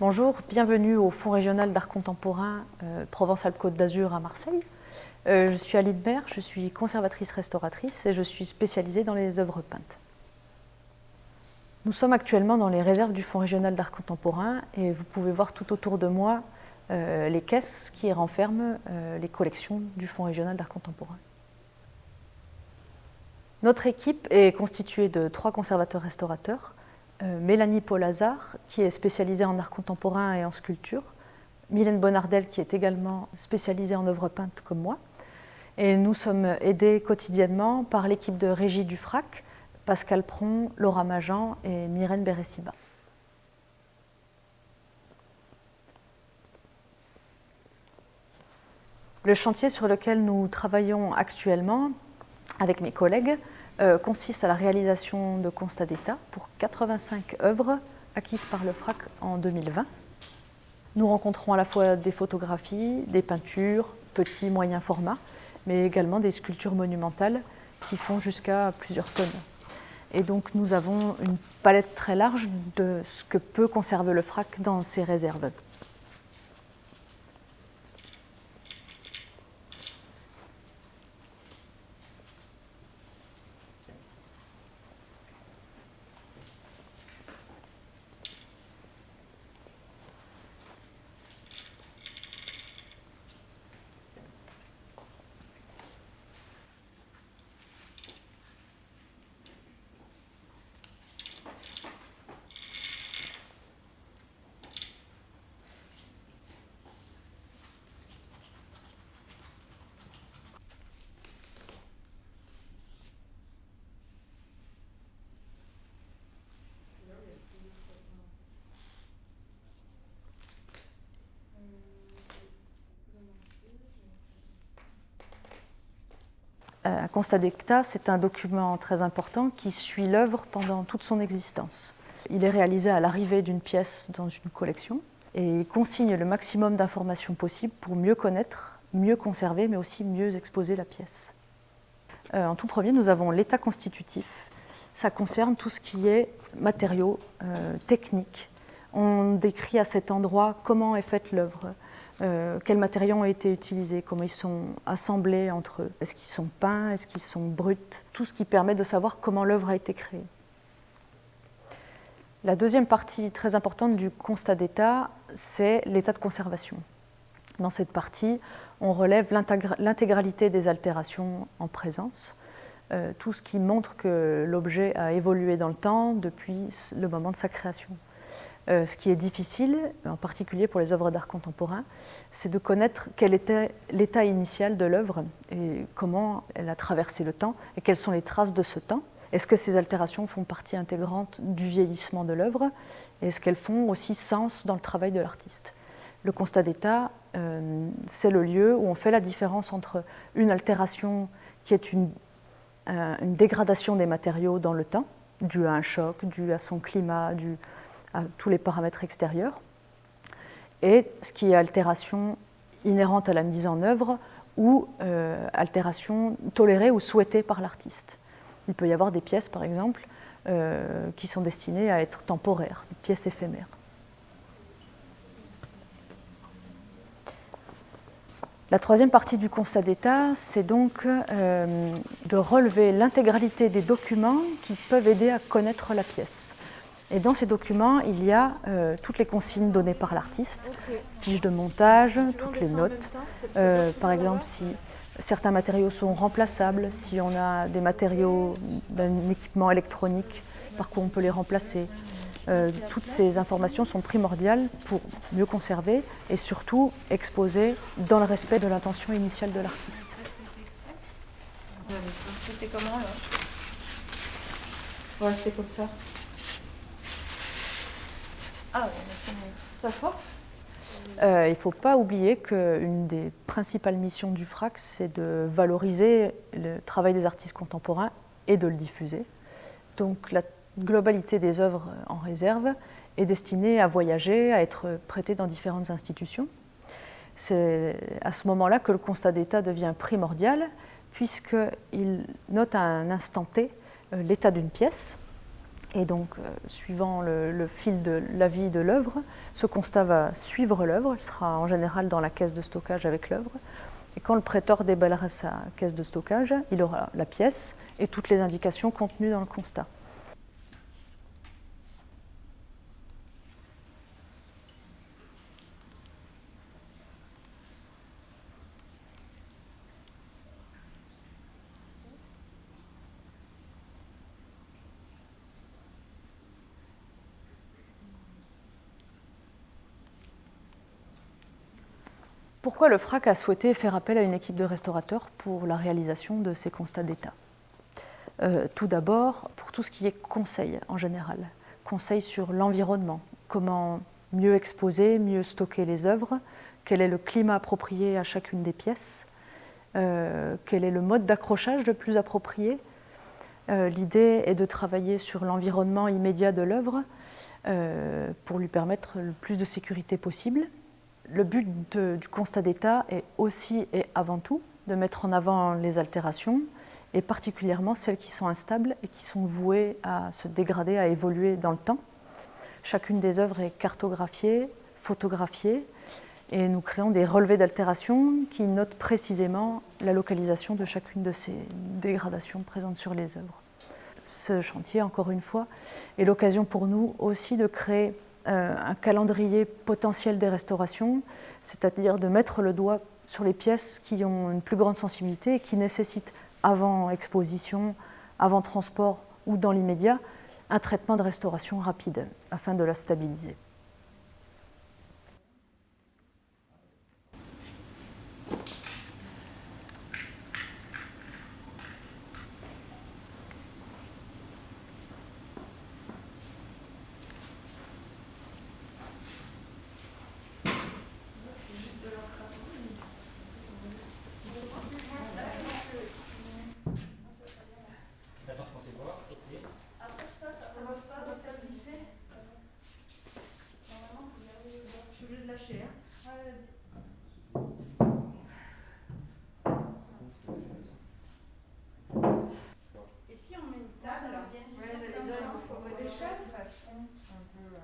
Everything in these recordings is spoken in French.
Bonjour, bienvenue au Fonds régional d'art contemporain Provence-Alpes-Côte d'Azur à Marseille. Je suis Aline Baer, je suis conservatrice-restauratrice et je suis spécialisée dans les œuvres peintes. Nous sommes actuellement dans les réserves du Fonds régional d'art contemporain et vous pouvez voir tout autour de moi les caisses qui renferment les collections du Fonds régional d'art contemporain. Notre équipe est constituée de 3 conservateurs-restaurateurs. Mélanie Paul-Hazard, qui est spécialisée en art contemporain et en sculpture, Mylène Bonardel, qui est également spécialisée en œuvres peintes comme moi, et nous sommes aidés quotidiennement par l'équipe de régie du FRAC, Pascal Pron, Laura Majan et Myrène Beressiba. Le chantier sur lequel nous travaillons actuellement avec mes collègues consiste à la réalisation de constats d'état pour 85 œuvres acquises par le FRAC en 2020. Nous rencontrons à la fois des photographies, des peintures, petits, moyens formats, mais également des sculptures monumentales qui font jusqu'à plusieurs tonnes. Et donc nous avons une palette très large de ce que peut conserver le FRAC dans ses réserves. Un constat d'état, c'est un document très important qui suit l'œuvre pendant toute son existence. Il est réalisé à l'arrivée d'une pièce dans une collection et il consigne le maximum d'informations possibles pour mieux connaître, mieux conserver, mais aussi mieux exposer la pièce. En tout premier, nous avons l'état constitutif. Ça concerne tout ce qui est matériaux, techniques. On décrit à cet endroit comment est faite l'œuvre, quels matériaux ont été utilisés, comment ils sont assemblés entre eux, est-ce qu'ils sont peints, est-ce qu'ils sont bruts, tout ce qui permet de savoir comment l'œuvre a été créée. La deuxième partie très importante du constat d'état, c'est l'état de conservation. Dans cette partie, on relève l'intégralité des altérations en présence, tout ce qui montre que l'objet a évolué dans le temps depuis le moment de sa création. Ce qui est difficile, en particulier pour les œuvres d'art contemporain, c'est de connaître quel était l'état initial de l'œuvre et comment elle a traversé le temps et quelles sont les traces de ce temps. Est-ce que ces altérations font partie intégrante du vieillissement de l'œuvre et est-ce qu'elles font aussi sens dans le travail de l'artiste? Le constat d'état, c'est le lieu où on fait la différence entre une altération qui est une dégradation des matériaux dans le temps, due à un choc, due à son climat, due à tous les paramètres extérieurs, et ce qui est altération inhérente à la mise en œuvre ou altération tolérée ou souhaitée par l'artiste. Il peut y avoir des pièces, par exemple, qui sont destinées à être temporaires, des pièces éphémères. La troisième partie du constat d'état, c'est donc de relever l'intégralité des documents qui peuvent aider à connaître la pièce. Et dans ces documents, il y a toutes les consignes données par l'artiste, fiches de montage, toutes les notes. Par exemple, si certains matériaux sont remplaçables, si on a des matériaux d'un équipement électronique, par quoi on peut les remplacer. Toutes ces informations sont primordiales pour mieux conserver et surtout exposer dans le respect de l'intention initiale de l'artiste. C'était comment là? Voilà, c'était comme ça. Ah ouais, Ça force. Il ne faut pas oublier qu'une des principales missions du FRAC, c'est de valoriser le travail des artistes contemporains et de le diffuser. Donc la globalité des œuvres en réserve est destinée à voyager, à être prêtée dans différentes institutions. C'est à ce moment-là que le constat d'état devient primordial, puisqu'il note à un instant T l'état d'une pièce, Et donc, suivant le fil de la vie de l'œuvre, ce constat va suivre l'œuvre, il sera en général dans la caisse de stockage avec l'œuvre. Et quand le prêteur déballera sa caisse de stockage, il aura la pièce et toutes les indications contenues dans le constat. Pourquoi le FRAC a souhaité faire appel à une équipe de restaurateurs pour la réalisation de ces constats d'état? Tout d'abord, pour tout ce qui est conseil en général. Conseil sur l'environnement, comment mieux exposer, mieux stocker les œuvres, quel est le climat approprié à chacune des pièces, quel est le mode d'accrochage le plus approprié. L'idée est de travailler sur l'environnement immédiat de l'œuvre pour lui permettre le plus de sécurité possible. Le but du constat d'état est aussi et avant tout de mettre en avant les altérations, et particulièrement celles qui sont instables et qui sont vouées à se dégrader, à évoluer dans le temps. Chacune des œuvres est cartographiée, photographiée, et nous créons des relevés d'altération qui notent précisément la localisation de chacune de ces dégradations présentes sur les œuvres. Ce chantier, encore une fois, est l'occasion pour nous aussi de créer un calendrier potentiel des restaurations, c'est-à-dire de mettre le doigt sur les pièces qui ont une plus grande sensibilité et qui nécessitent, avant exposition, avant transport ou dans l'immédiat, un traitement de restauration rapide afin de la stabiliser. Et si on met une table, des chaises font un peu.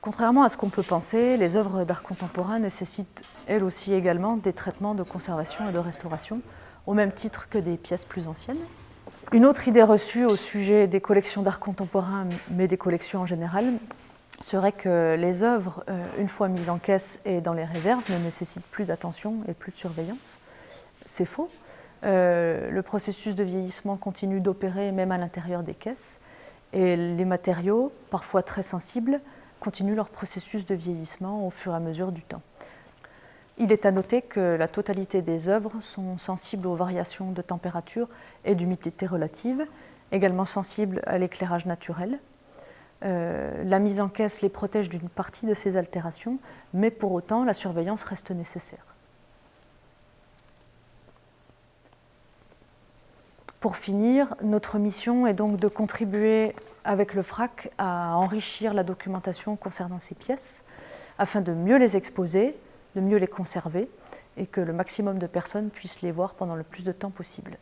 Contrairement à ce qu'on peut penser, les œuvres d'art contemporain nécessitent elles aussi également des traitements de conservation et de restauration, au même titre que des pièces plus anciennes. Une autre idée reçue au sujet des collections d'art contemporain, mais des collections en général, serait que les œuvres, une fois mises en caisse et dans les réserves, ne nécessitent plus d'attention et plus de surveillance. C'est faux. Le processus de vieillissement continue d'opérer même à l'intérieur des caisses, et les matériaux, parfois très sensibles, continuent leur processus de vieillissement au fur et à mesure du temps. Il est à noter que la totalité des œuvres sont sensibles aux variations de température et d'humidité relative, également sensibles à l'éclairage naturel. La mise en caisse les protège d'une partie de ces altérations, mais pour autant, la surveillance reste nécessaire. Pour finir, notre mission est donc de contribuer avec le FRAC à enrichir la documentation concernant ces pièces afin de mieux les exposer, de mieux les conserver et que le maximum de personnes puissent les voir pendant le plus de temps possible.